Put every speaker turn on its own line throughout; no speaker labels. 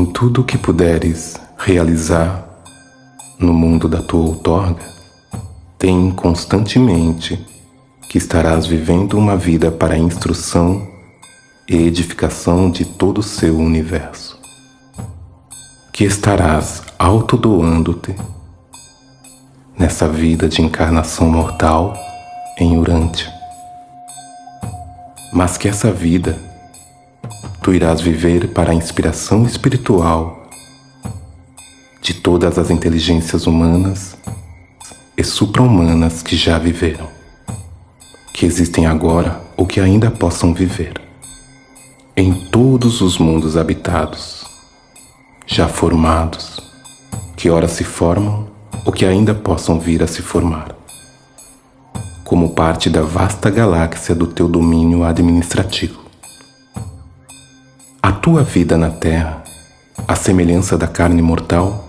Em tudo o que puderes realizar no mundo da tua outorga, tem constantemente que estarás vivendo uma vida para a instrução e edificação de todo o seu universo, que estarás autodoando-te nessa vida de encarnação mortal em Urântia, mas que essa vida tu irás viver para a inspiração espiritual de todas as inteligências humanas e supra-humanas que já viveram, que existem agora ou que ainda possam viver, em todos os mundos habitados, já formados, que ora se formam ou que ainda possam vir a se formar, como parte da vasta galáxia do teu domínio administrativo. A tua vida na Terra, à semelhança da carne mortal,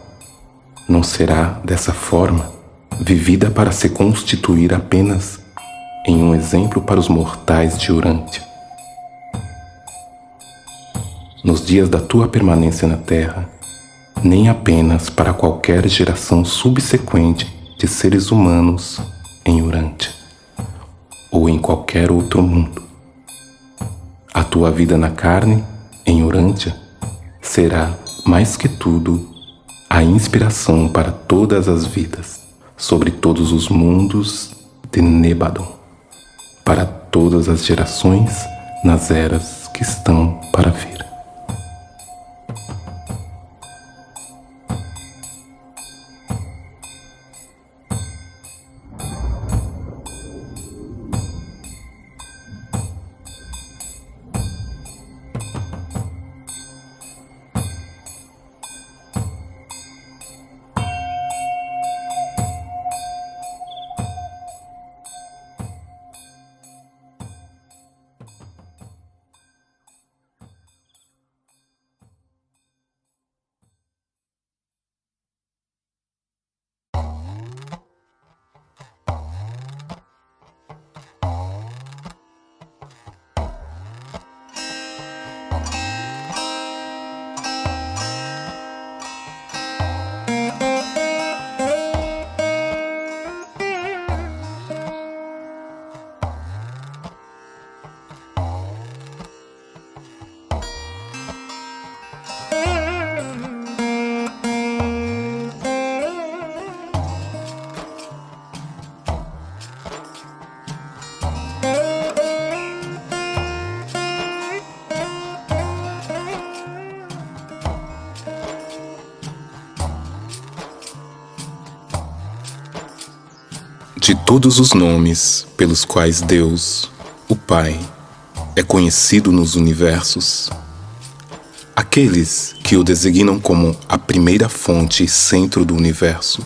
não será, dessa forma, vivida para se constituir apenas em um exemplo para os mortais de Urântia. Nos dias da tua permanência na Terra, nem apenas para qualquer geração subsequente de seres humanos em Urântia, ou em qualquer outro mundo. A tua vida na carne, em Urântia, será, mais que tudo, a inspiração para todas as vidas, sobre todos os mundos de Nebadon, para todas as gerações nas eras que estão para vir. De todos os nomes pelos quais Deus, o Pai, é conhecido nos universos, aqueles que o designam como a primeira fonte e centro do universo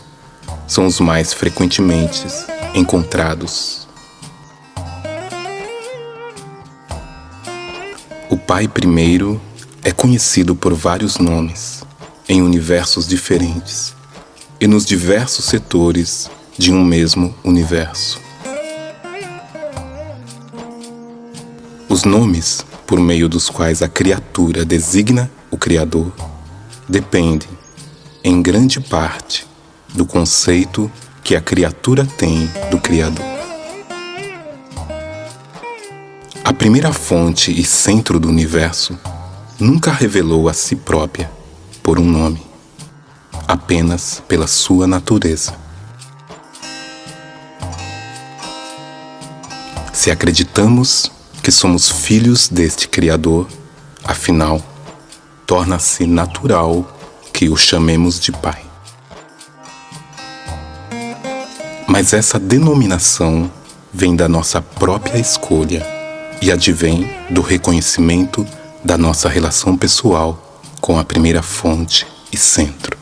são os mais frequentemente encontrados. O Pai primeiro é conhecido por vários nomes, em universos diferentes e nos diversos setores de um mesmo universo. Os nomes por meio dos quais a criatura designa o Criador dependem, em grande parte, do conceito que a criatura tem do Criador. A primeira fonte e centro do universo nunca revelou a si própria por um nome, apenas pela sua natureza. Se acreditamos que somos filhos deste Criador, afinal, torna-se natural que o chamemos de Pai. Mas essa denominação vem da nossa própria escolha e advém do reconhecimento da nossa relação pessoal com a primeira fonte e centro.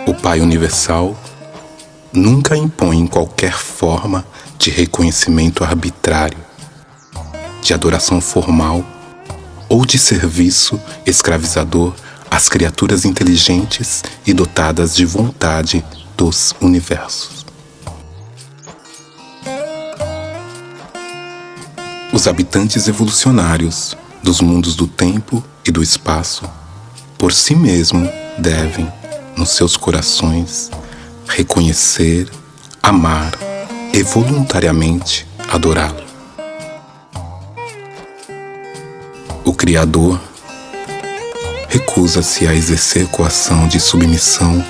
O Pai Universal nunca impõe qualquer forma de reconhecimento arbitrário, de adoração formal ou de serviço escravizador às criaturas inteligentes e dotadas de vontade dos universos. Os habitantes evolucionários dos mundos do tempo e do espaço, por si mesmo, devem, nos seus corações, reconhecer, amar e voluntariamente adorá-lo. O Criador recusa-se a exercer coação de submissão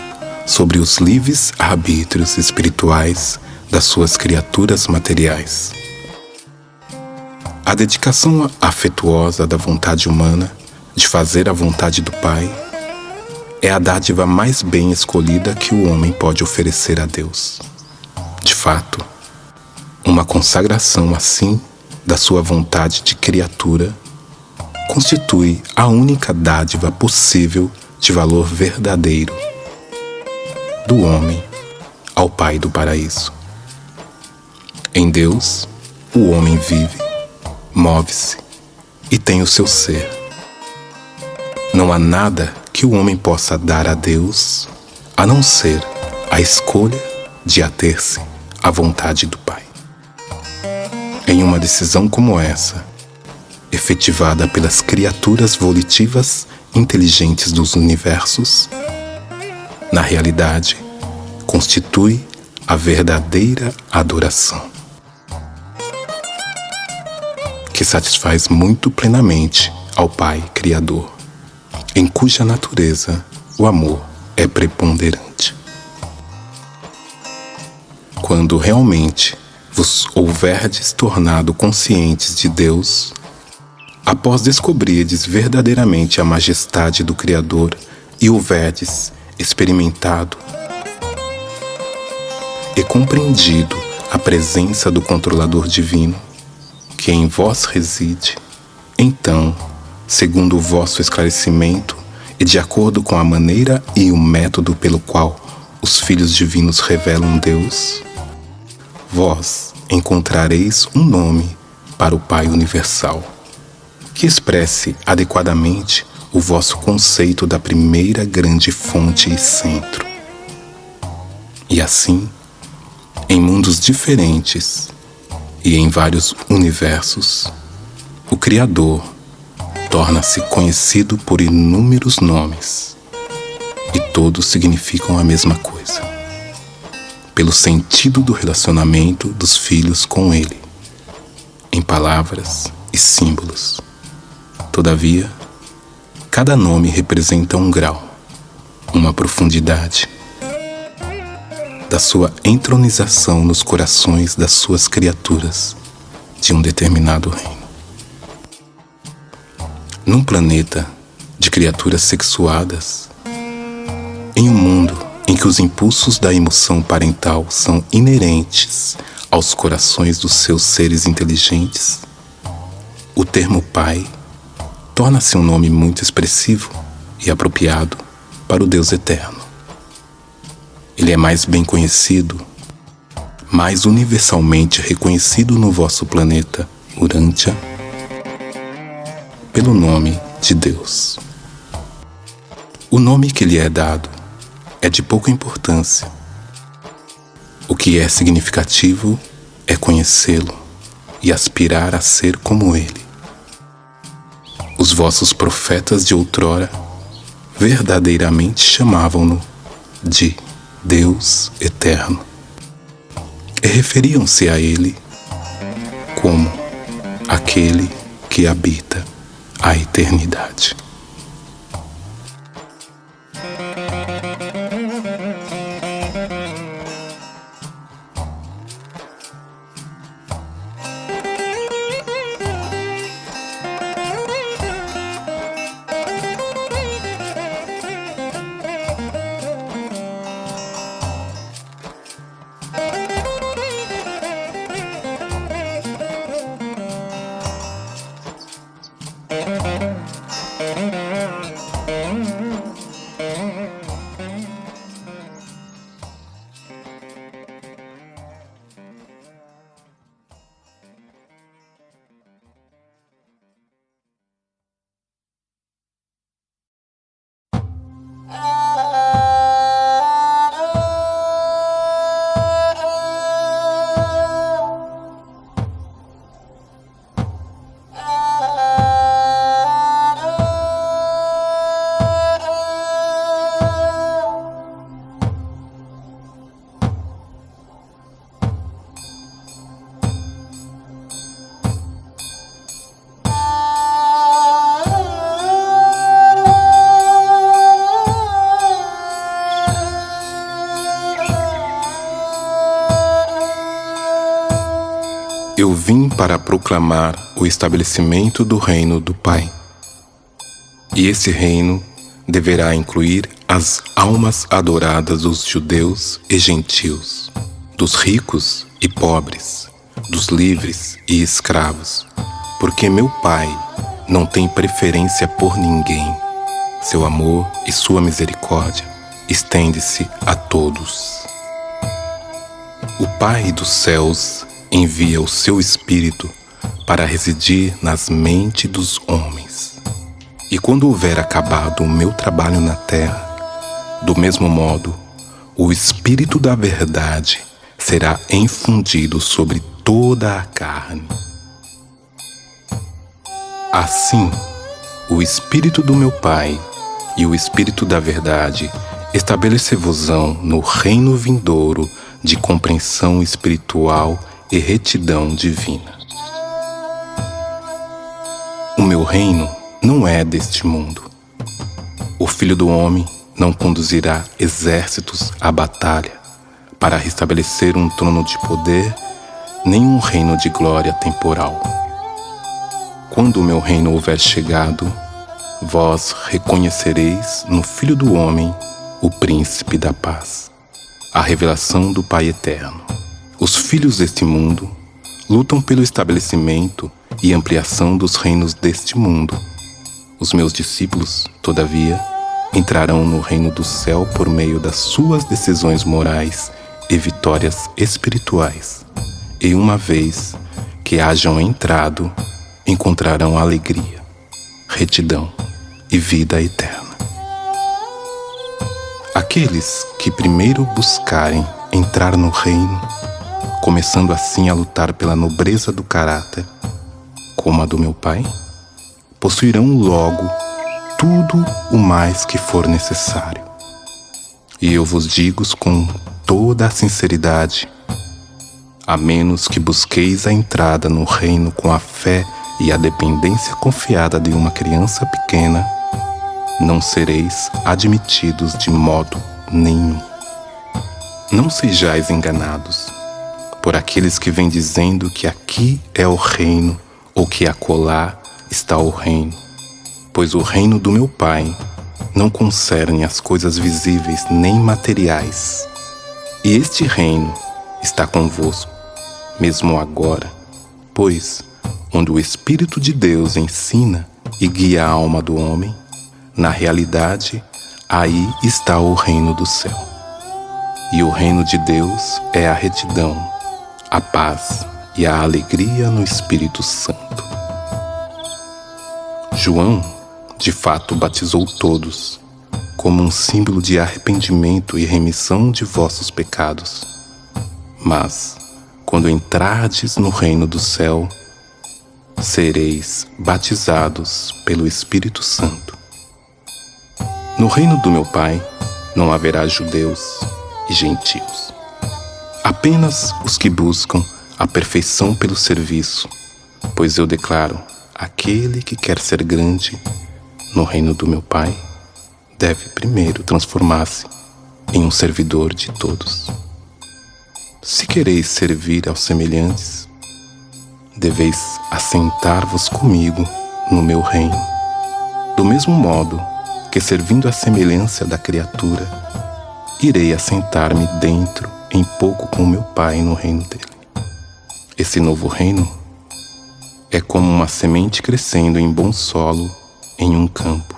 sobre os livres arbítrios espirituais das suas criaturas materiais. A dedicação afetuosa da vontade humana de fazer a vontade do Pai é a dádiva mais bem escolhida que o homem pode oferecer a Deus. De fato, uma consagração assim da sua vontade de criatura constitui a única dádiva possível de valor verdadeiro do homem ao Pai do Paraíso. Em Deus, o homem vive, move-se e tem o seu ser. Não há nada que o homem possa dar a Deus a não ser a escolha de ater-se à vontade do Pai. Em uma decisão como essa, efetivada pelas criaturas volitivas inteligentes dos universos, na realidade, constitui a verdadeira adoração, que satisfaz muito plenamente ao Pai Criador, em cuja natureza o amor é preponderante. Quando realmente vos houverdes tornado conscientes de Deus, após descobrirdes verdadeiramente a majestade do Criador e houverdes experimentado e compreendido a presença do Controlador Divino, que em vós reside, então, segundo o vosso esclarecimento e de acordo com a maneira e o método pelo qual os filhos divinos revelam Deus, vós encontrareis um nome para o Pai Universal, que expresse adequadamente o vosso conceito da primeira grande fonte e centro. E assim, em mundos diferentes e em vários universos, o Criador torna-se conhecido por inúmeros nomes, e todos significam a mesma coisa, pelo sentido do relacionamento dos filhos com Ele, em palavras e símbolos. Todavia, cada nome representa um grau, uma profundidade da sua entronização nos corações das suas criaturas de um determinado reino. Num planeta de criaturas sexuadas, em um mundo em que os impulsos da emoção parental são inerentes aos corações dos seus seres inteligentes, o termo pai torna-se um nome muito expressivo e apropriado para o Deus Eterno. Ele é mais bem conhecido, mais universalmente reconhecido no vosso planeta, Urântia, pelo nome de Deus. O nome que lhe é dado é de pouca importância. O que é significativo é conhecê-lo e aspirar a ser como ele. Os vossos profetas de outrora verdadeiramente chamavam-no de Deus Eterno e referiam-se a ele como aquele que habita a eternidade. Eu vim para proclamar o estabelecimento do reino do Pai. E esse reino deverá incluir as almas adoradas dos judeus e gentios, dos ricos e pobres, dos livres e escravos, porque meu Pai não tem preferência por ninguém. Seu amor e sua misericórdia estende-se a todos. O Pai dos céus envia o seu Espírito para residir nas mentes dos homens. E quando houver acabado o meu trabalho na terra, do mesmo modo, o Espírito da verdade será infundido sobre toda a carne. Assim, o Espírito do meu Pai e o Espírito da verdade estabelecer-vos-ão no reino vindouro de compreensão espiritual e retidão divina. O meu reino não é deste mundo. O Filho do Homem não conduzirá exércitos à batalha para restabelecer um trono de poder, nem um reino de glória temporal. Quando o meu reino houver chegado, vós reconhecereis no Filho do Homem o Príncipe da Paz, a revelação do Pai Eterno. Os filhos deste mundo lutam pelo estabelecimento e ampliação dos reinos deste mundo. Os meus discípulos, todavia, entrarão no reino do céu por meio das suas decisões morais e vitórias espirituais. E uma vez que hajam entrado, encontrarão alegria, retidão e vida eterna. Aqueles que primeiro buscarem entrar no reino, começando assim a lutar pela nobreza do caráter, como a do meu Pai, possuirão logo tudo o mais que for necessário. E eu vos digo com toda a sinceridade, a menos que busqueis a entrada no reino com a fé e a dependência confiada de uma criança pequena, não sereis admitidos de modo nenhum. Não sejais enganados por aqueles que vêm dizendo que aqui é o reino ou que acolá está o reino, pois o reino do meu Pai não concerne as coisas visíveis nem materiais. E este reino está convosco, mesmo agora, pois onde o Espírito de Deus ensina e guia a alma do homem, na realidade, aí está o reino do céu. E o reino de Deus é a retidão, a paz e a alegria no Espírito Santo. João, de fato, batizou todos, como um símbolo de arrependimento e remissão de vossos pecados. Mas, quando entrardes no reino do céu, sereis batizados pelo Espírito Santo. No reino do meu Pai não haverá judeus e gentios, apenas os que buscam a perfeição pelo serviço, pois eu declaro, aquele que quer ser grande no reino do meu Pai deve primeiro transformar-se em um servidor de todos. Se quereis servir aos semelhantes, deveis assentar-vos comigo no meu reino, do mesmo modo que, servindo à semelhança da criatura, irei assentar-me dentro em pouco com meu Pai no reino dele. Esse novo reino é como uma semente crescendo em bom solo em um campo.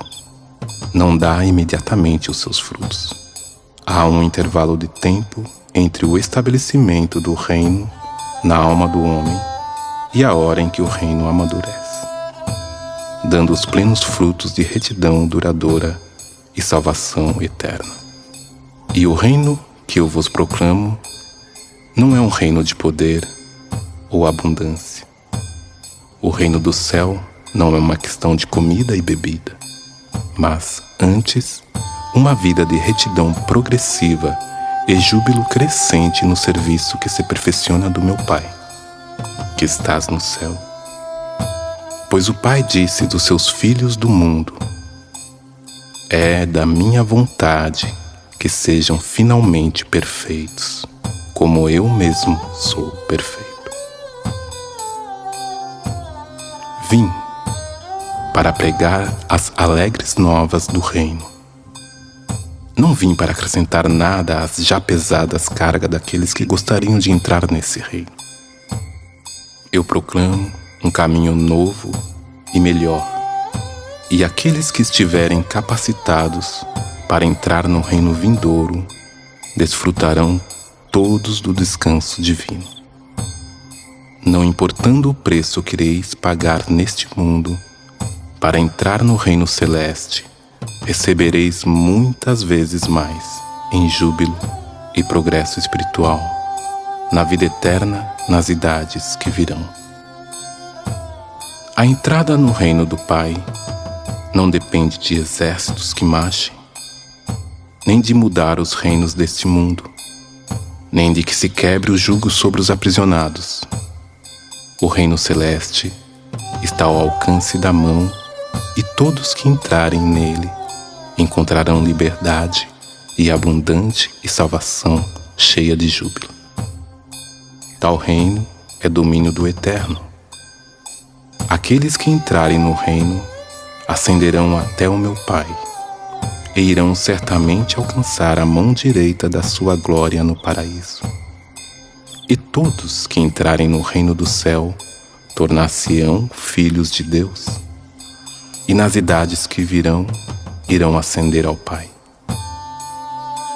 Não dá imediatamente os seus frutos. Há um intervalo de tempo entre o estabelecimento do reino na alma do homem e a hora em que o reino amadurece, dando os plenos frutos de retidão duradoura e salvação eterna. E o reino que eu vos proclamo não é um reino de poder ou abundância. O reino do céu não é uma questão de comida e bebida, mas, antes, uma vida de retidão progressiva e júbilo crescente no serviço que se perfeciona do meu Pai, que estás no céu. Pois o Pai disse dos seus filhos do mundo: é da minha vontade que sejam finalmente perfeitos, como eu mesmo sou perfeito. Vim para pregar as alegres novas do reino. Não vim para acrescentar nada às já pesadas cargas daqueles que gostariam de entrar nesse reino. Eu proclamo um caminho novo e melhor, e aqueles que estiverem capacitados para entrar no reino vindouro desfrutarão todos do descanso divino. Não importando o preço que ireis pagar neste mundo, para entrar no reino celeste, recebereis muitas vezes mais em júbilo e progresso espiritual, na vida eterna, nas idades que virão. A entrada no reino do Pai não depende de exércitos que marchem, nem de mudar os reinos deste mundo, nem de que se quebre o jugo sobre os aprisionados. O reino celeste está ao alcance da mão e todos que entrarem nele encontrarão liberdade e abundante e salvação cheia de júbilo. Tal reino é domínio do Eterno. Aqueles que entrarem no reino ascenderão até o meu Pai e irão certamente alcançar a mão direita da sua glória no paraíso. E todos que entrarem no reino do céu tornar-se-ão filhos de Deus, e nas idades que virão irão ascender ao Pai.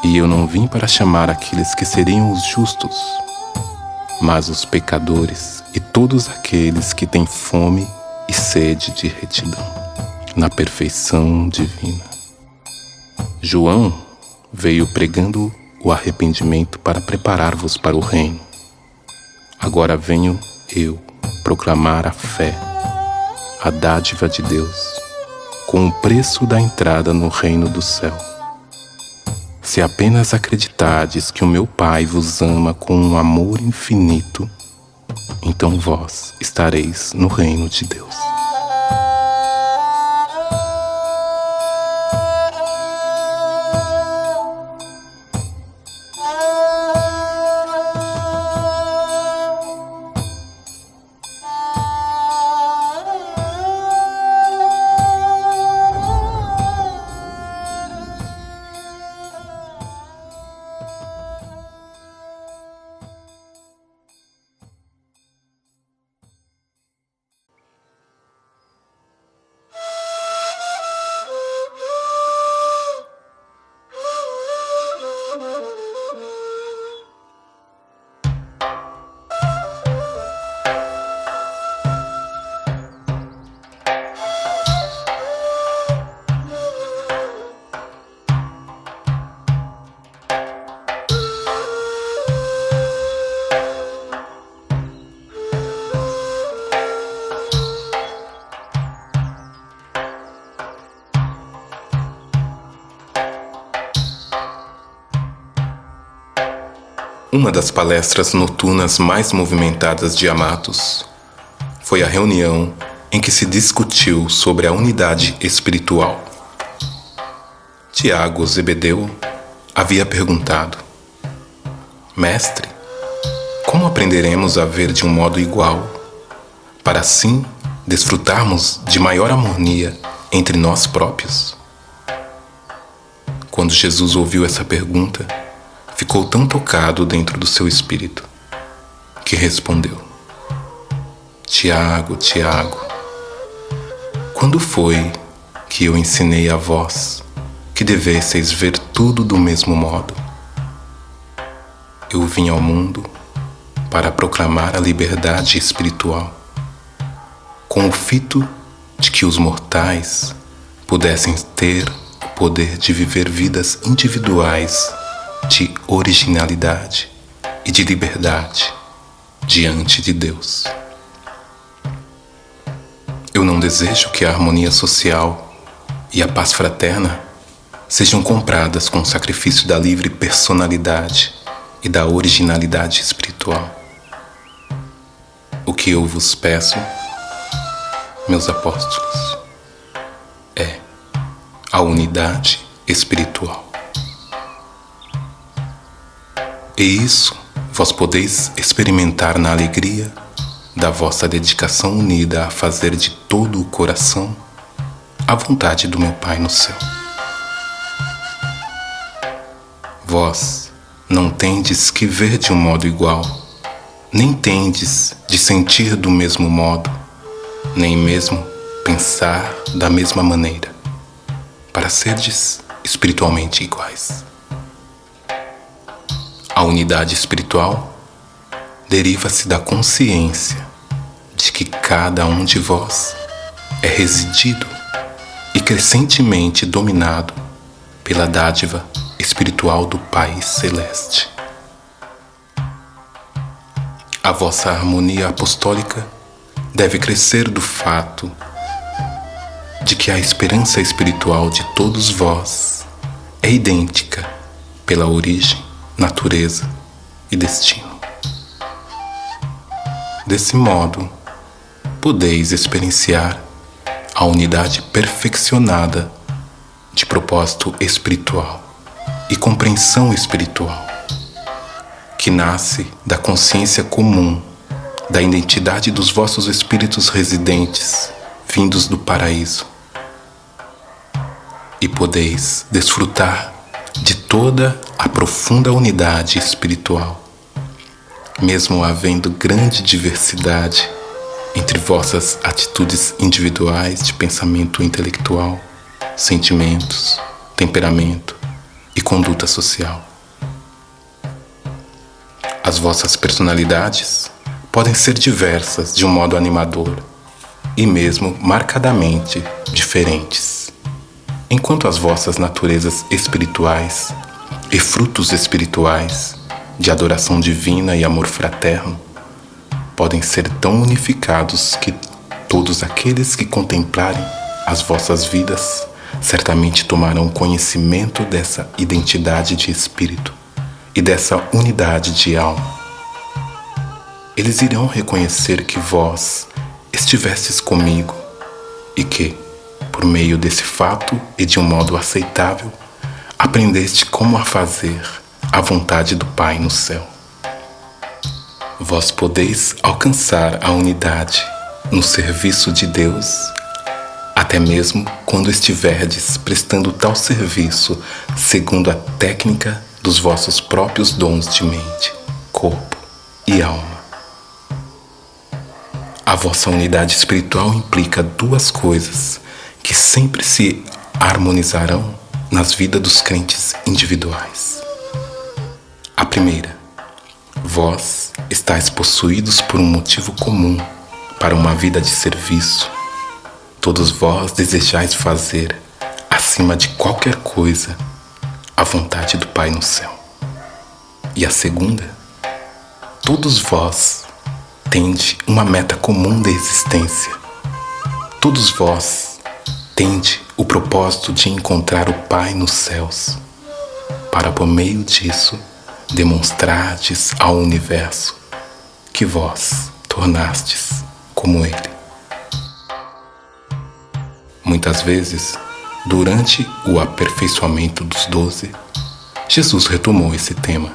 E eu não vim para chamar aqueles que seriam os justos, mas os pecadores e todos aqueles que têm fome e sede de retidão, na perfeição divina. João veio pregando o arrependimento para preparar-vos para o reino. Agora venho eu proclamar a fé, a dádiva de Deus, com o preço da entrada no reino do céu. Se apenas acreditardes que o meu Pai vos ama com um amor infinito, então vós estareis no reino de Deus. Uma das palestras noturnas mais movimentadas de Amatus foi a reunião em que se discutiu sobre a unidade espiritual. Tiago Zebedeu havia perguntado: Mestre, como aprenderemos a ver de um modo igual, para assim desfrutarmos de maior harmonia entre nós próprios? Quando Jesus ouviu essa pergunta, ficou tão tocado dentro do seu espírito, que respondeu: Tiago, Tiago, quando foi que eu ensinei a vós que devesseis ver tudo do mesmo modo? Eu vim ao mundo para proclamar a liberdade espiritual, com o fito de que os mortais pudessem ter o poder de viver vidas individuais de originalidade e de liberdade diante de Deus. Eu não desejo que a harmonia social e a paz fraterna sejam compradas com o sacrifício da livre personalidade e da originalidade espiritual. O que eu vos peço, meus apóstolos, é a unidade espiritual. E isso vós podeis experimentar na alegria da vossa dedicação unida a fazer de todo o coração a vontade do meu Pai no céu. Vós não tendes que ver de um modo igual, nem tendes de sentir do mesmo modo, nem mesmo pensar da mesma maneira, para serdes espiritualmente iguais. A unidade espiritual deriva-se da consciência de que cada um de vós é residido e crescentemente dominado pela dádiva espiritual do Pai Celeste. A vossa harmonia apostólica deve crescer do fato de que a esperança espiritual de todos vós é idêntica pela origem, natureza e destino. Desse modo, podeis experienciar a unidade perfeccionada de propósito espiritual e compreensão espiritual, que nasce da consciência comum da identidade dos vossos espíritos residentes, vindos do paraíso. E podeis desfrutar de toda a profunda unidade espiritual, mesmo havendo grande diversidade entre vossas atitudes individuais de pensamento intelectual, sentimentos, temperamento e conduta social. As vossas personalidades podem ser diversas de um modo animador e mesmo marcadamente diferentes, enquanto as vossas naturezas espirituais e frutos espirituais de adoração divina e amor fraterno podem ser tão unificados que todos aqueles que contemplarem as vossas vidas certamente tomarão conhecimento dessa identidade de espírito e dessa unidade de alma. Eles irão reconhecer que vós estivestes comigo e que, por meio desse fato e de um modo aceitável, aprendeste como a fazer a vontade do Pai no céu. Vós podeis alcançar a unidade no serviço de Deus, até mesmo quando estiverdes prestando tal serviço segundo a técnica dos vossos próprios dons de mente, corpo e alma. A vossa unidade espiritual implica duas coisas que sempre se harmonizarão nas vidas dos crentes individuais. A primeira, vós estáis possuídos por um motivo comum para uma vida de serviço. Todos vós desejais fazer, acima de qualquer coisa, a vontade do Pai no céu. E a segunda, todos vós tendes uma meta comum de existência. Todos vós tendes o propósito de encontrar o Pai nos céus, para por meio disso demonstrardes ao universo que vós tornastes como Ele. Muitas vezes, durante o aperfeiçoamento dos 12, Jesus retomou esse tema.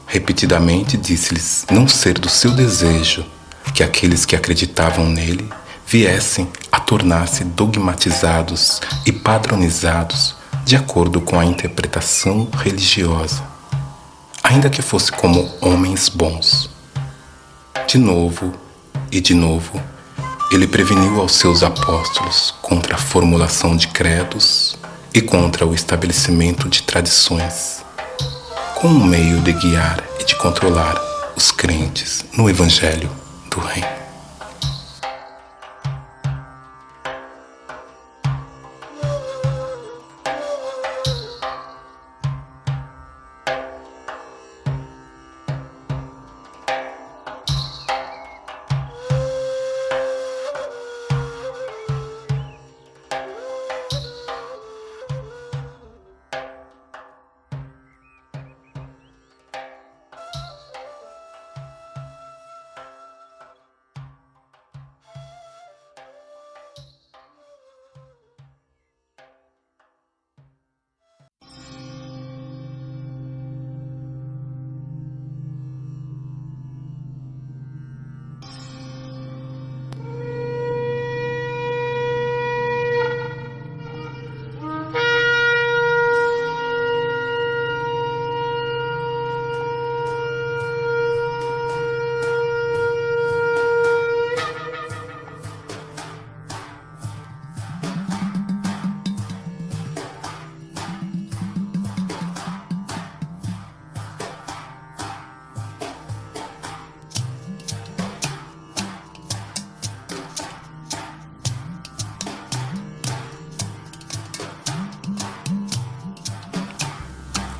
Repetidamente disse-lhes não ser do seu desejo que aqueles que acreditavam nele viessem a tornar-se dogmatizados e padronizados de acordo com a interpretação religiosa, ainda que fosse como homens bons. De novo e de novo, ele preveniu aos seus apóstolos contra a formulação de credos e contra o estabelecimento de tradições, como um meio de guiar e de controlar os crentes no Evangelho do Reino.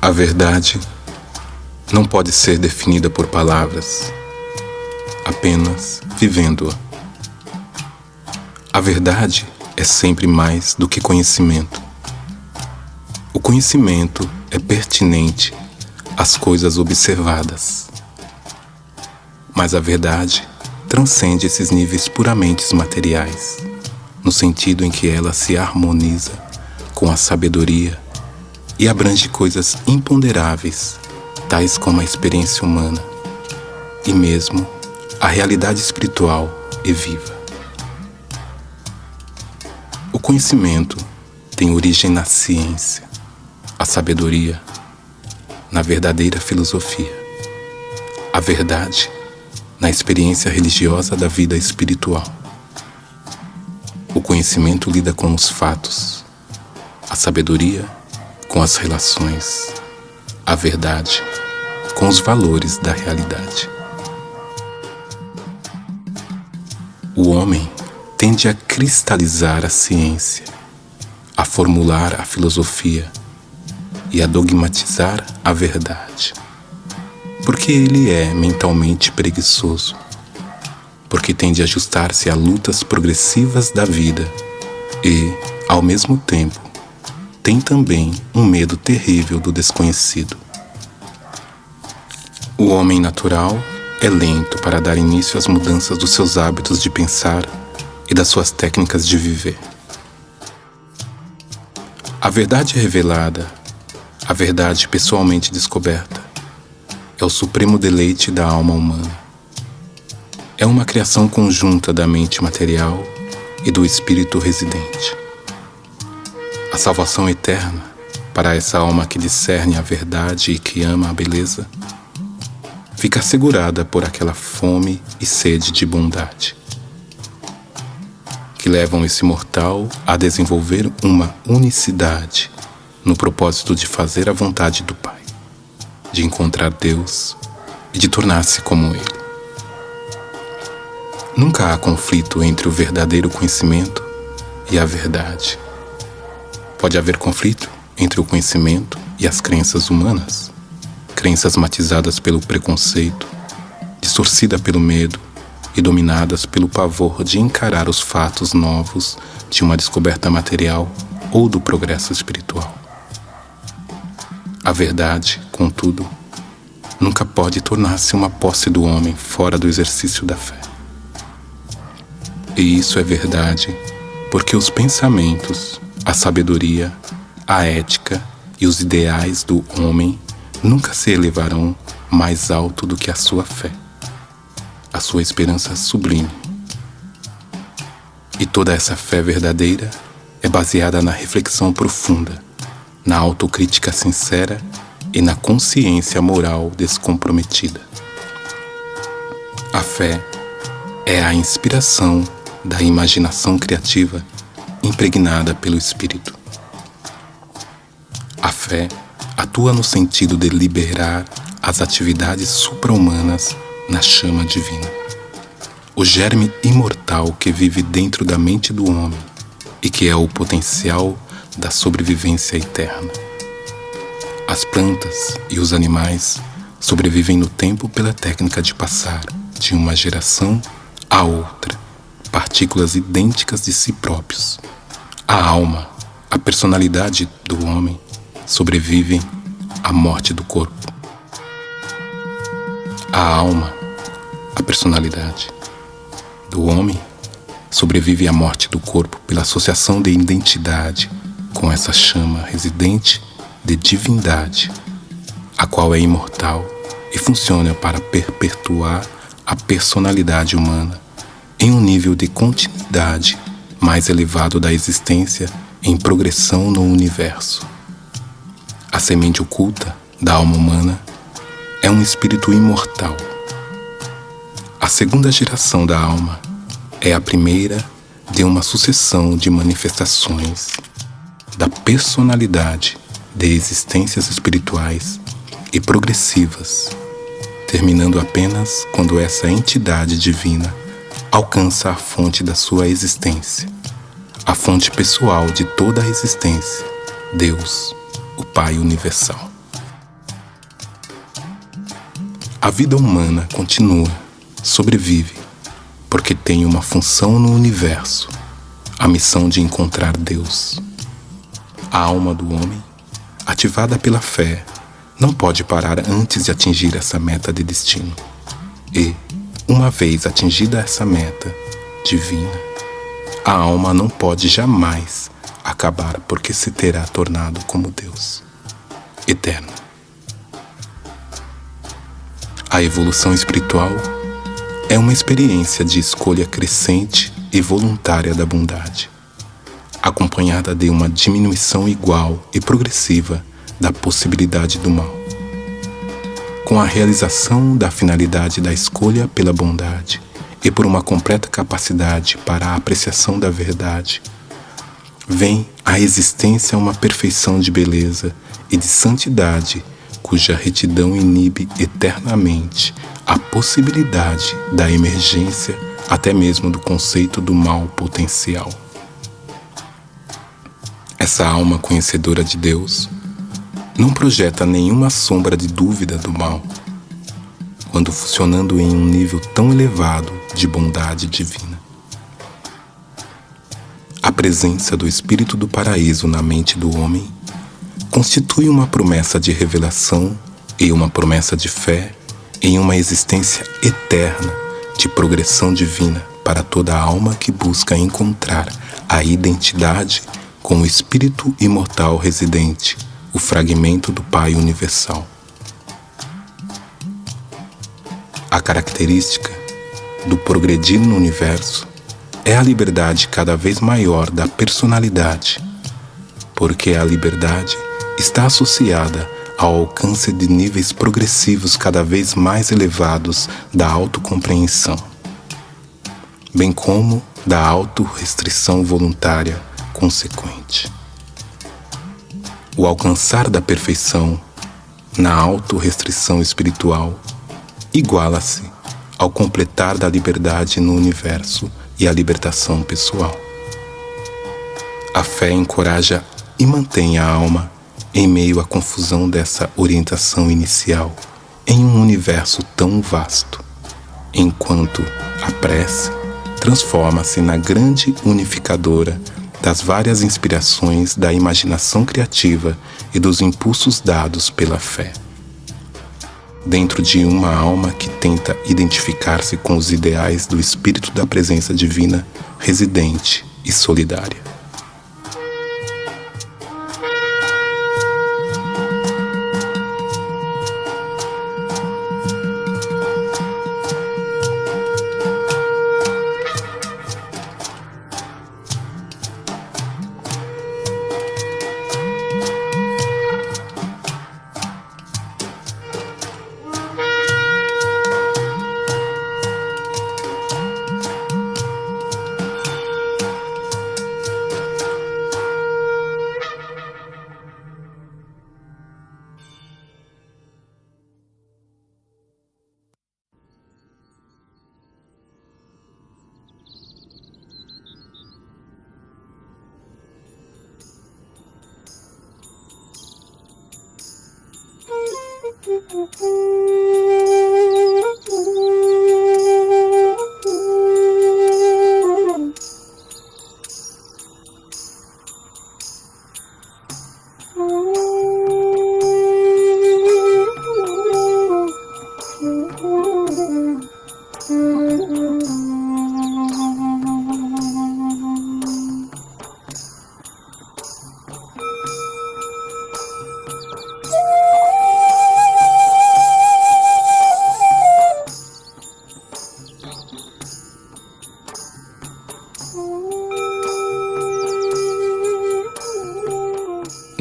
A verdade não pode ser definida por palavras, apenas vivendo-a. A verdade é sempre mais do que conhecimento. O conhecimento é pertinente às coisas observadas, mas a verdade transcende esses níveis puramente materiais, no sentido em que ela se harmoniza com a sabedoria e abrange coisas imponderáveis, tais como a experiência humana e mesmo a realidade espiritual e viva. O conhecimento tem origem na ciência, a sabedoria na verdadeira filosofia, a verdade na experiência religiosa da vida espiritual. O conhecimento lida com os fatos, a sabedoria com as relações, a verdade com os valores da realidade. O homem tende a cristalizar a ciência, a formular a filosofia e a dogmatizar a verdade, porque ele é mentalmente preguiçoso, porque tende a ajustar-se a lutas progressivas da vida e, ao mesmo tempo, tem também um medo terrível do desconhecido. O homem natural é lento para dar início às mudanças dos seus hábitos de pensar e das suas técnicas de viver. A verdade revelada, a verdade pessoalmente descoberta, é o supremo deleite da alma humana. É uma criação conjunta da mente material e do espírito residente. A salvação eterna, para essa alma que discerne a verdade e que ama a beleza, fica assegurada por aquela fome e sede de bondade, que levam esse mortal a desenvolver uma unicidade no propósito de fazer a vontade do Pai, de encontrar Deus e de tornar-se como Ele. Nunca há conflito entre o verdadeiro conhecimento e a verdade. Pode haver conflito entre o conhecimento e as crenças humanas, crenças matizadas pelo preconceito, distorcidas pelo medo e dominadas pelo pavor de encarar os fatos novos de uma descoberta material ou do progresso espiritual. A verdade, contudo, nunca pode tornar-se uma posse do homem fora do exercício da fé. E isso é verdade porque os pensamentos, a sabedoria, a ética e os ideais do homem nunca se elevarão mais alto do que a sua fé, a sua esperança sublime. E toda essa fé verdadeira é baseada na reflexão profunda, na autocrítica sincera e na consciência moral descomprometida. A fé é a inspiração da imaginação criativa impregnada pelo Espírito. A fé atua no sentido de liberar as atividades supra-humanas na chama divina, o germe imortal que vive dentro da mente do homem e que é o potencial da sobrevivência eterna. As plantas e os animais sobrevivem no tempo pela técnica de passar de uma geração a outra partículas idênticas de si próprios. A alma, a personalidade do homem, sobrevivem à morte do corpo. A alma, a personalidade do homem, sobrevive à morte do corpo pela associação de identidade com essa chama residente de divindade, a qual é imortal e funciona para perpetuar a personalidade humana em um nível de continuidade mais elevado da existência em progressão no universo. A semente oculta da alma humana é um espírito imortal. A segunda geração da alma é a primeira de uma sucessão de manifestações da personalidade de existências espirituais e progressivas, terminando apenas quando essa entidade divina alcança a fonte da sua existência, a fonte pessoal de toda a existência, Deus, o Pai Universal. A vida humana continua, sobrevive, porque tem uma função no universo, a missão de encontrar Deus. A alma do homem, ativada pela fé, não pode parar antes de atingir essa meta de destino. E, uma vez atingida essa meta divina, a alma não pode jamais acabar porque se terá tornado como Deus, eterno. A evolução espiritual é uma experiência de escolha crescente e voluntária da bondade, acompanhada de uma diminuição igual e progressiva da possibilidade do mal. Com a realização da finalidade da escolha pela bondade e por uma completa capacidade para a apreciação da verdade, vem à existência uma perfeição de beleza e de santidade cuja retidão inibe eternamente a possibilidade da emergência até mesmo do conceito do mal potencial. Essa alma conhecedora de Deus não projeta nenhuma sombra de dúvida do mal, quando funcionando em um nível tão elevado de bondade divina. A presença do Espírito do Paraíso na mente do homem constitui uma promessa de revelação e uma promessa de fé em uma existência eterna de progressão divina para toda a alma que busca encontrar a identidade com o Espírito imortal residente, o fragmento do Pai universal. A característica do progredir no universo é a liberdade cada vez maior da personalidade, porque a liberdade está associada ao alcance de níveis progressivos cada vez mais elevados da autocompreensão, bem como da autorrestrição voluntária consequente. O alcançar da perfeição na autorrestrição espiritual iguala-se ao completar da liberdade no universo e a libertação pessoal. A fé encoraja e mantém a alma em meio à confusão dessa orientação inicial em um universo tão vasto, enquanto a prece transforma-se na grande unificadora das várias inspirações da imaginação criativa e dos impulsos dados pela fé, dentro de uma alma que tenta identificar-se com os ideais do espírito da presença divina residente e solidária.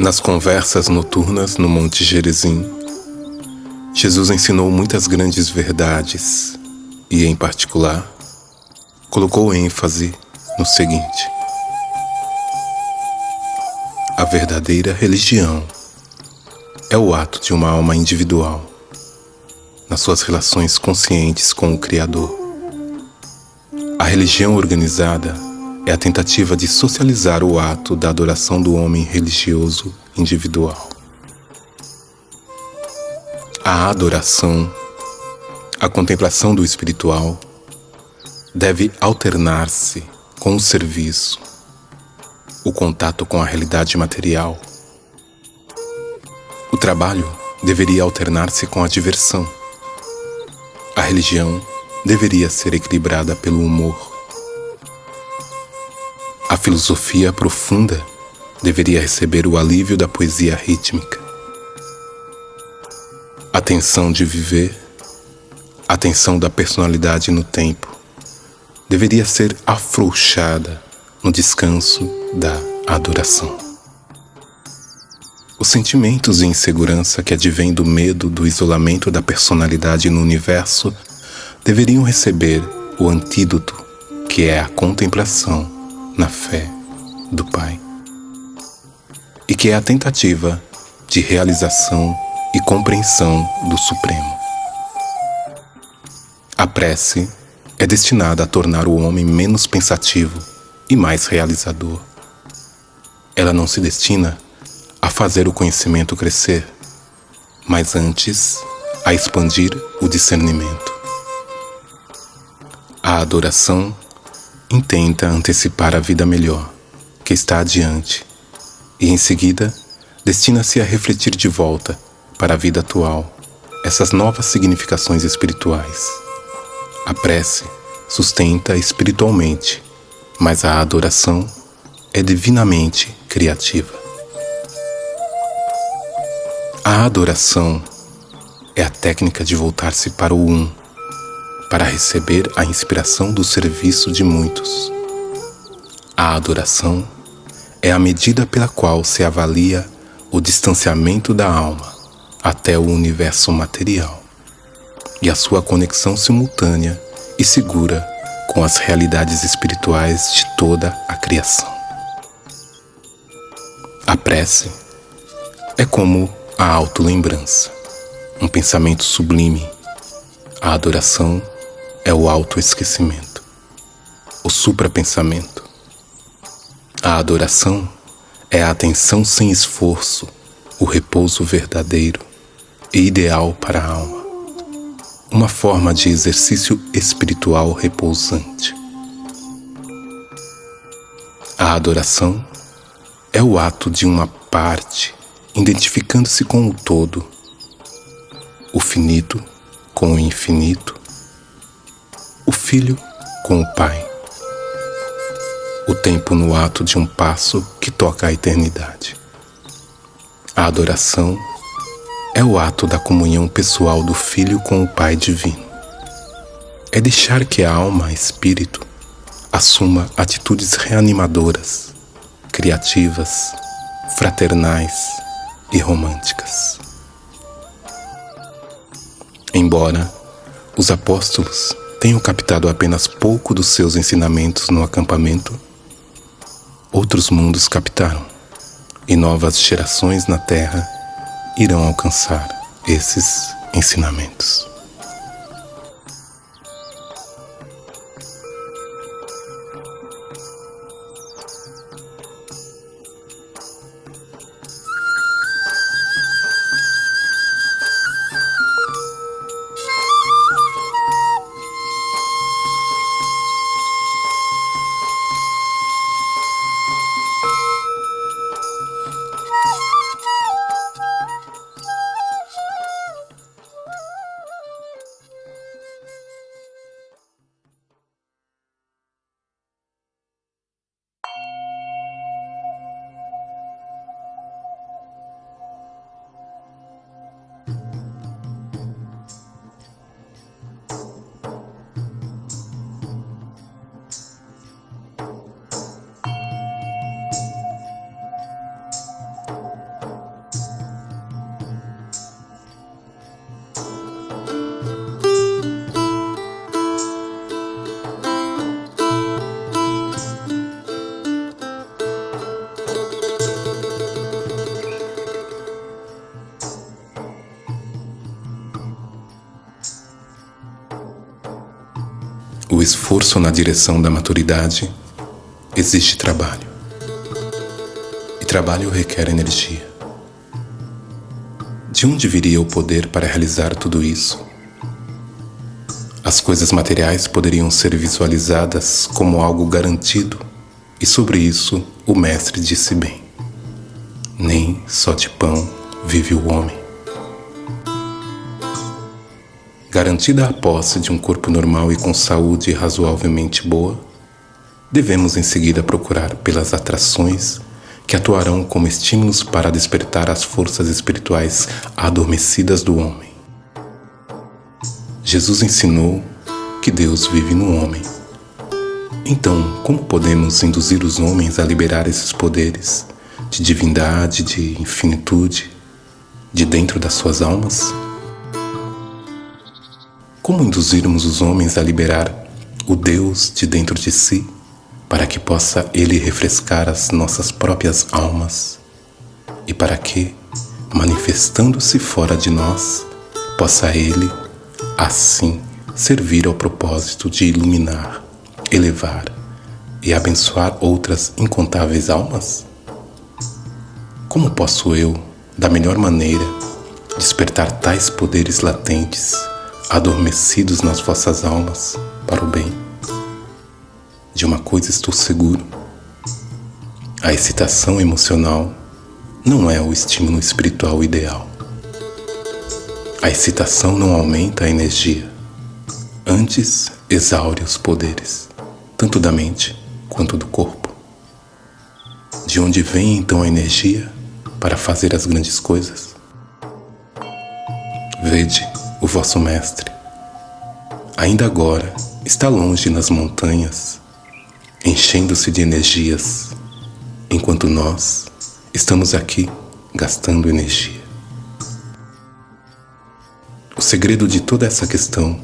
Nas conversas noturnas no Monte Gerizim, Jesus ensinou muitas grandes verdades e, em particular, colocou ênfase no seguinte: a verdadeira religião é o ato de uma alma individual nas suas relações conscientes com o Criador. A religião organizada é a tentativa de socializar o ato da adoração do homem religioso individual. A adoração A contemplação do espiritual deve alternar-se com o serviço, o contato com a realidade material. O trabalho deveria alternar-se com a diversão. A religião deveria ser equilibrada pelo humor. A filosofia profunda deveria receber o alívio da poesia rítmica. A tensão de viver, a tensão da personalidade no tempo, deveria ser afrouxada no descanso da adoração. Os sentimentos de insegurança que advêm do medo do isolamento da personalidade no universo deveriam receber o antídoto que é a contemplação na fé do Pai, e que é a tentativa de realização e compreensão do Supremo. A prece é destinada a tornar o homem menos pensativo e mais realizador. Ela não se destina a fazer o conhecimento crescer, mas antes a expandir o discernimento. A adoração intenta antecipar a vida melhor, que está adiante, e em seguida destina-se a refletir de volta para a vida atual essas novas significações espirituais. A prece sustenta espiritualmente, mas a adoração é divinamente criativa. A adoração é a técnica de voltar-se para o Um, para receber a inspiração do serviço de muitos. A adoração é a medida pela qual se avalia o distanciamento da alma até o universo material e a sua conexão simultânea e segura com as realidades espirituais de toda a criação. A prece é como a autolembrança, um pensamento sublime. A adoração é o autoesquecimento, o suprapensamento. A adoração é a atenção sem esforço, o repouso verdadeiro e ideal para a alma, uma forma de exercício espiritual repousante. A adoração é o ato de uma parte identificando-se com o todo, o finito com o infinito, o filho com o Pai, o tempo no ato de um passo que toca a eternidade. A adoração é o ato da comunhão pessoal do Filho com o Pai Divino. É deixar que a alma, espírito, assuma atitudes reanimadoras, criativas, fraternais e românticas. Embora os apóstolos tenham captado apenas pouco dos seus ensinamentos no acampamento, outros mundos captaram, e novas gerações na Terra irão alcançar esses ensinamentos. O esforço na direção da maturidade exige trabalho. E trabalho requer energia. De onde viria o poder para realizar tudo isso? As coisas materiais poderiam ser visualizadas como algo garantido, e sobre isso o mestre disse bem: nem só de pão vive o homem. Garantida a posse de um corpo normal e com saúde razoavelmente boa, devemos em seguida procurar pelas atrações que atuarão como estímulos para despertar as forças espirituais adormecidas do homem. Jesus ensinou que Deus vive no homem. Então, como podemos induzir os homens a liberar esses poderes de divindade, de infinitude, de dentro das suas almas? Como induzirmos os homens a liberar o Deus de dentro de si, para que possa Ele refrescar as nossas próprias almas e para que, manifestando-se fora de nós, possa Ele, assim, servir ao propósito de iluminar, elevar e abençoar outras incontáveis almas? Como posso eu, da melhor maneira, despertar tais poderes latentes, adormecidos nas vossas almas, para o bem? De uma coisa estou seguro: a excitação emocional não é o estímulo espiritual ideal. A excitação não aumenta a energia, antes exaure os poderes, tanto da mente quanto do corpo. De onde vem então a energia para fazer as grandes coisas? Vede o vosso mestre. Ainda agora está longe nas montanhas, enchendo-se de energias, enquanto nós estamos aqui gastando energia. O segredo de toda essa questão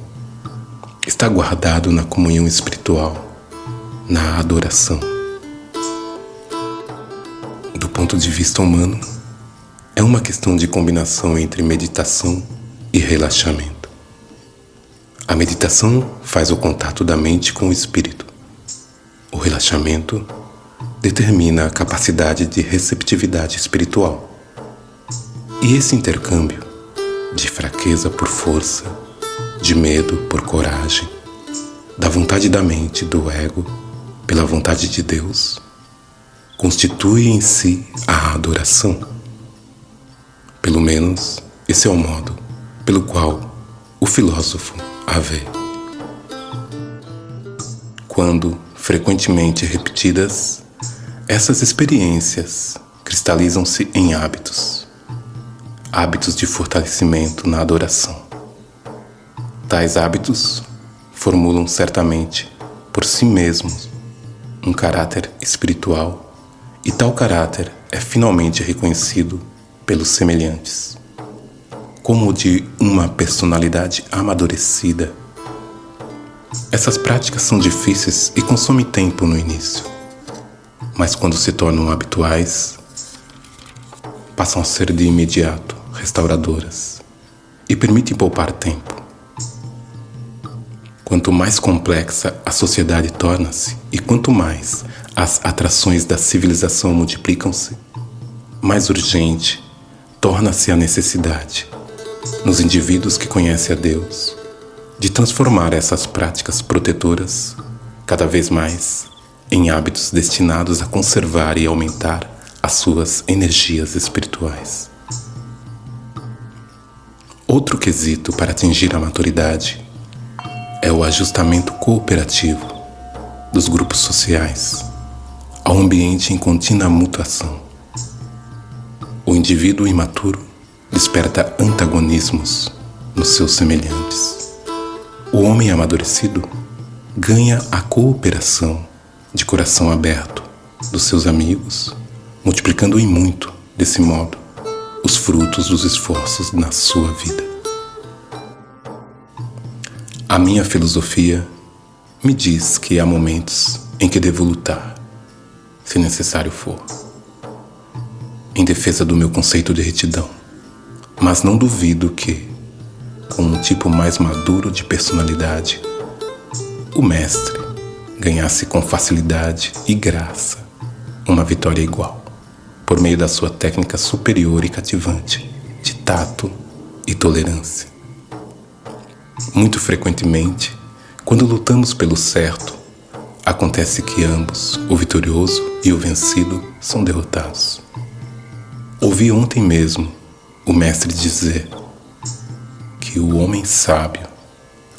está guardado na comunhão espiritual, na adoração. Do ponto de vista humano, é uma questão de combinação entre meditação e relaxamento. A meditação faz o contato da mente com o espírito. O relaxamento determina a capacidade de receptividade espiritual. E esse intercâmbio de fraqueza por força, de medo por coragem, da vontade da mente, do ego, pela vontade de Deus, constitui em si a adoração. Pelo menos, esse é o modo pelo qual o filósofo a vê. Quando frequentemente repetidas, essas experiências cristalizam-se em hábitos de fortalecimento na adoração. Tais hábitos formulam certamente por si mesmos um caráter espiritual, e tal caráter é finalmente reconhecido pelos semelhantes como o de uma personalidade amadurecida. Essas práticas são difíceis e consomem tempo no início, mas quando se tornam habituais, passam a ser de imediato restauradoras e permitem poupar tempo. Quanto mais complexa a sociedade torna-se e quanto mais as atrações da civilização multiplicam-se, mais urgente torna-se a necessidade, nos indivíduos que conhecem a Deus, de transformar essas práticas protetoras cada vez mais em hábitos destinados a conservar e aumentar as suas energias espirituais. Outro quesito para atingir a maturidade é o ajustamento cooperativo dos grupos sociais ao ambiente em contínua mutação. O indivíduo imaturo desperta antagonismos nos seus semelhantes. O homem amadurecido ganha a cooperação de coração aberto dos seus amigos, multiplicando em muito, desse modo, os frutos dos esforços na sua vida. A minha filosofia me diz que há momentos em que devo lutar, se necessário for, em defesa do meu conceito de retidão, mas não duvido que, com um tipo mais maduro de personalidade, o mestre ganhasse com facilidade e graça uma vitória igual, por meio da sua técnica superior e cativante de tato e tolerância. Muito frequentemente, quando lutamos pelo certo, acontece que ambos, o vitorioso e o vencido, são derrotados. Ouvi ontem mesmo o mestre dizer que o homem sábio,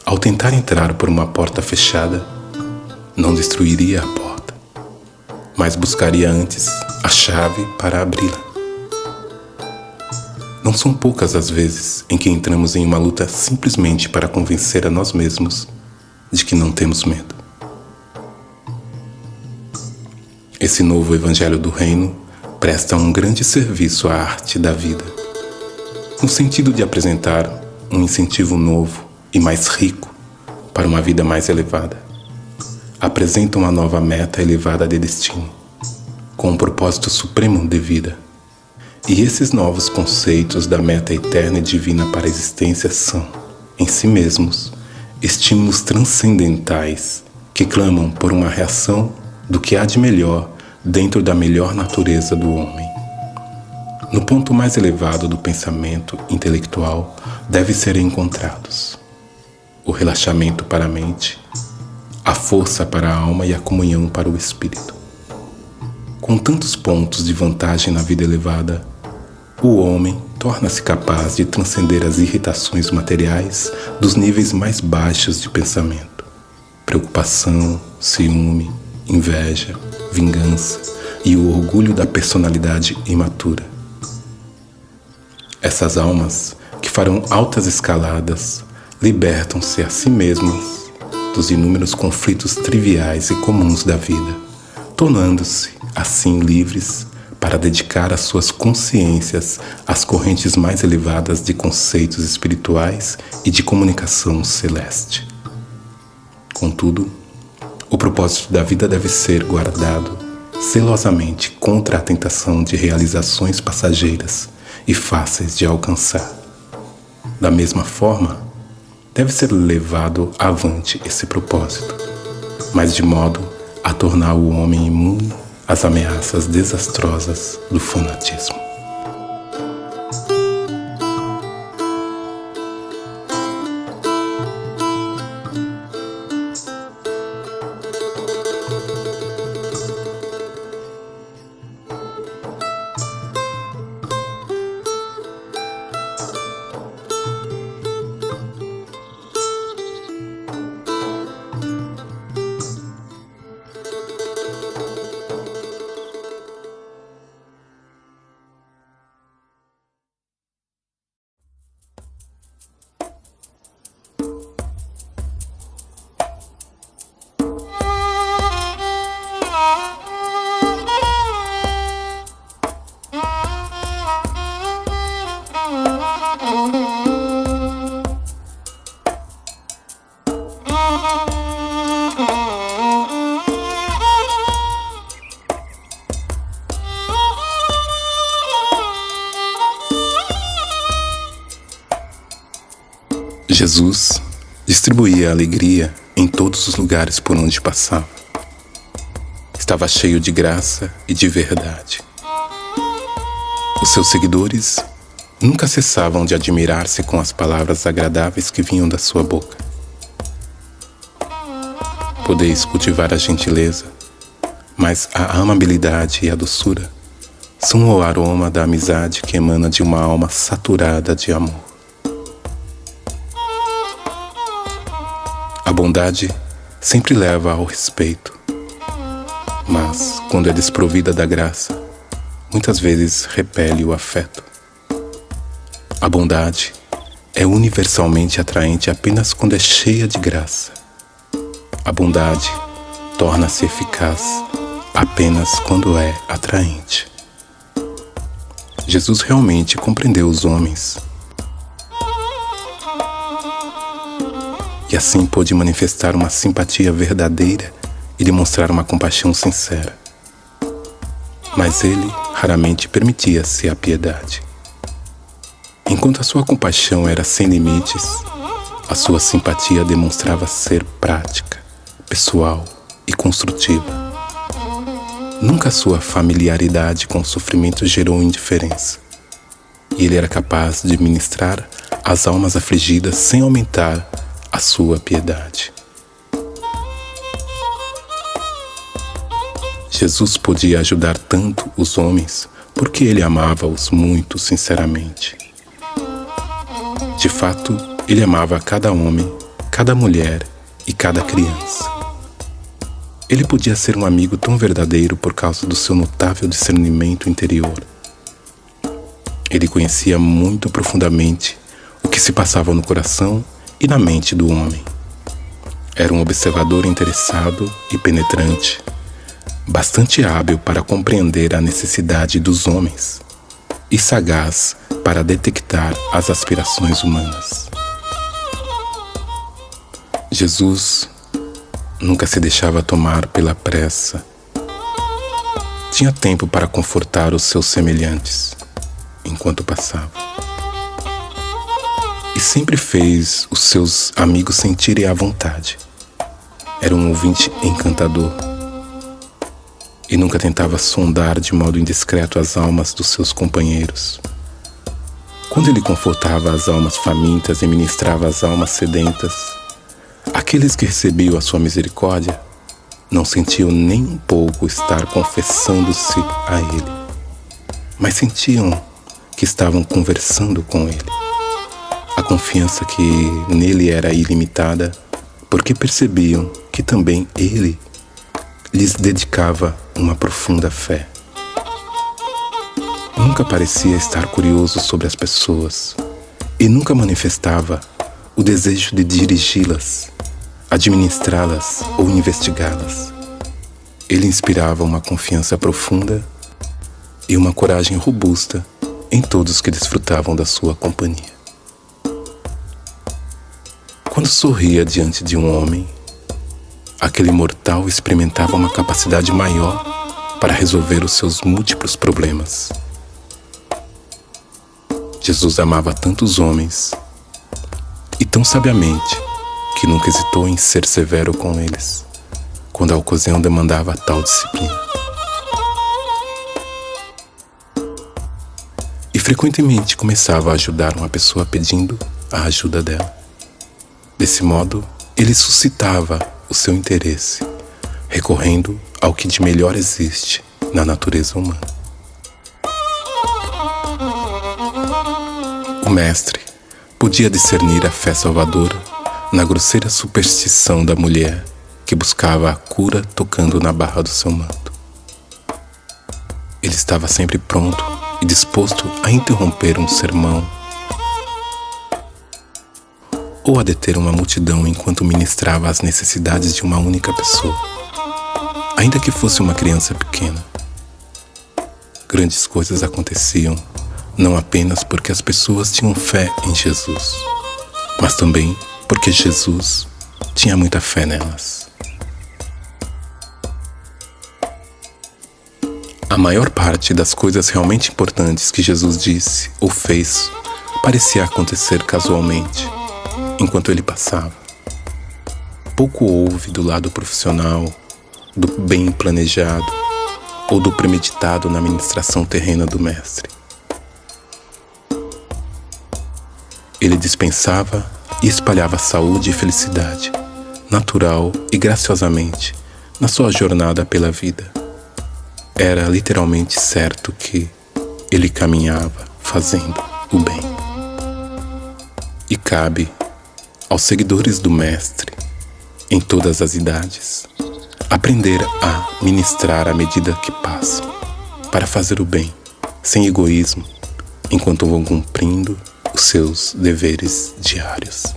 ao tentar entrar por uma porta fechada, não destruiria a porta, mas buscaria antes a chave para abri-la. Não são poucas as vezes em que entramos em uma luta simplesmente para convencer a nós mesmos de que não temos medo. Esse novo Evangelho do Reino presta um grande serviço à arte da vida, no sentido de apresentar um incentivo novo e mais rico para uma vida mais elevada. Apresenta uma nova meta elevada de destino, com um propósito supremo de vida. E esses novos conceitos da meta eterna e divina para a existência são, em si mesmos, estímulos transcendentais que clamam por uma reação do que há de melhor dentro da melhor natureza do homem. No ponto mais elevado do pensamento intelectual deve ser encontrados o relaxamento para a mente, a força para a alma e a comunhão para o espírito. Com tantos pontos de vantagem na vida elevada, o homem torna-se capaz de transcender as irritações materiais dos níveis mais baixos de pensamento, preocupação, ciúme, inveja, vingança e o orgulho da personalidade imatura. Essas almas, que farão altas escaladas, libertam-se a si mesmas dos inúmeros conflitos triviais e comuns da vida, tornando-se, assim, livres para dedicar as suas consciências às correntes mais elevadas de conceitos espirituais e de comunicação celeste. Contudo, o propósito da vida deve ser guardado zelosamente contra a tentação de realizações passageiras e fáceis de alcançar. Da mesma forma, deve ser levado avante esse propósito, mas de modo a tornar o homem imune às ameaças desastrosas do fanatismo. Jesus distribuía alegria em todos os lugares por onde passava. Estava cheio de graça e de verdade. Os seus seguidores nunca cessavam de admirar-se com as palavras agradáveis que vinham da sua boca. Podeis cultivar a gentileza, mas a amabilidade e a doçura são o aroma da amizade que emana de uma alma saturada de amor. A bondade sempre leva ao respeito, mas, quando é desprovida da graça, muitas vezes repele o afeto. A bondade é universalmente atraente apenas quando é cheia de graça. A bondade torna-se eficaz apenas quando é atraente. Jesus realmente compreendeu os homens e assim pôde manifestar uma simpatia verdadeira e demonstrar uma compaixão sincera. Mas ele raramente permitia-se a piedade. Enquanto a sua compaixão era sem limites, a sua simpatia demonstrava ser prática, pessoal e construtiva. Nunca a sua familiaridade com o sofrimento gerou indiferença, e ele era capaz de ministrar às almas afligidas sem aumentar a sua piedade. Jesus podia ajudar tanto os homens porque ele amava-os muito sinceramente. De fato, ele amava cada homem, cada mulher e cada criança. Ele podia ser um amigo tão verdadeiro por causa do seu notável discernimento interior. Ele conhecia muito profundamente o que se passava no coração e na mente do homem. Era um observador interessado e penetrante, bastante hábil para compreender a necessidade dos homens e sagaz para detectar as aspirações humanas. Jesus nunca se deixava tomar pela pressa. Tinha tempo para confortar os seus semelhantes enquanto passava. E sempre fez os seus amigos sentirem à vontade. Era um ouvinte encantador. E nunca tentava sondar de modo indiscreto as almas dos seus companheiros. Quando ele confortava as almas famintas e ministrava as almas sedentas, aqueles que recebiam a sua misericórdia não sentiam nem um pouco estar confessando-se a ele, mas sentiam que estavam conversando com ele. A confiança que nele era ilimitada, porque percebiam que também ele lhes dedicava uma profunda fé. Nunca parecia estar curioso sobre as pessoas e nunca manifestava o desejo de dirigi-las, administrá-las ou investigá-las. Ele inspirava uma confiança profunda e uma coragem robusta em todos que desfrutavam da sua companhia. Quando sorria diante de um homem, aquele mortal experimentava uma capacidade maior para resolver os seus múltiplos problemas. Jesus amava tantos homens e tão sabiamente que nunca hesitou em ser severo com eles, quando a ocasião demandava tal disciplina. E frequentemente começava a ajudar uma pessoa pedindo a ajuda dela. Desse modo, ele suscitava o seu interesse, recorrendo ao que de melhor existe na natureza humana. O mestre podia discernir a fé salvadora na grosseira superstição da mulher que buscava a cura tocando na barra do seu manto. Ele estava sempre pronto e disposto a interromper um sermão ou a deter uma multidão enquanto ministrava as necessidades de uma única pessoa, ainda que fosse uma criança pequena. Grandes coisas aconteciam, não apenas porque as pessoas tinham fé em Jesus, mas também porque Jesus tinha muita fé nelas. A maior parte das coisas realmente importantes que Jesus disse ou fez parecia acontecer casualmente, enquanto ele passava. Pouco houve do lado profissional, do bem planejado ou do premeditado na ministração terrena do Mestre. Ele dispensava e espalhava saúde e felicidade, natural e graciosamente, na sua jornada pela vida. Era literalmente certo que ele caminhava fazendo o bem. E cabe aos seguidores do Mestre, em todas as idades, aprender a ministrar à medida que passam, para fazer o bem, sem egoísmo, enquanto vão cumprindo os seus deveres diários.